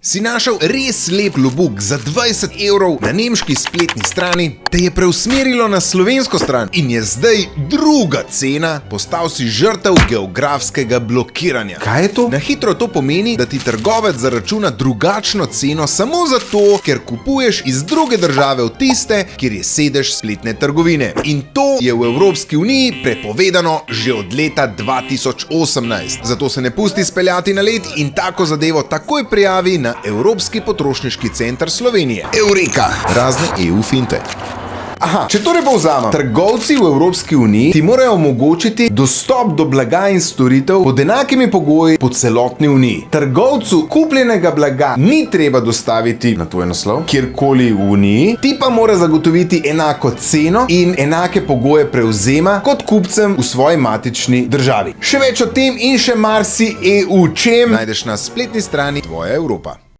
Si našel res lep klobuk za 20 evrov na nemški spletni strani, te je preusmerilo na slovensko stran in je zdaj druga cena, postal si žrtev geografskega blokiranja. Kaj je to? Na hitro to pomeni, da ti trgovec zaračuna drugačno ceno samo zato, ker kupuješ iz druge države od tiste, kjer je sedež spletne trgovine. In to je v Evropski uniji prepovedano že od leta 2018. Zato se ne pusti speljati na led in tako zadevo takoj prijavi na Evropski potrošniški center Slovenije. Eureka! Razne EU finte. Aha, če torej povzamem, trgovci v Evropski uniji ti morajo omogočiti dostop do blaga in storitev pod enakimi pogoji po celotni uniji. Trgovcu kupljenega blaga ni treba dostaviti na tvoj naslov, kjerkoli v uniji, ti pa mora zagotoviti enako ceno in enake pogoje prevzema kot kupcem v svoji matični državi. Še več o tem in še marsi EU čem najdeš na spletni strani Tvoja Evropa.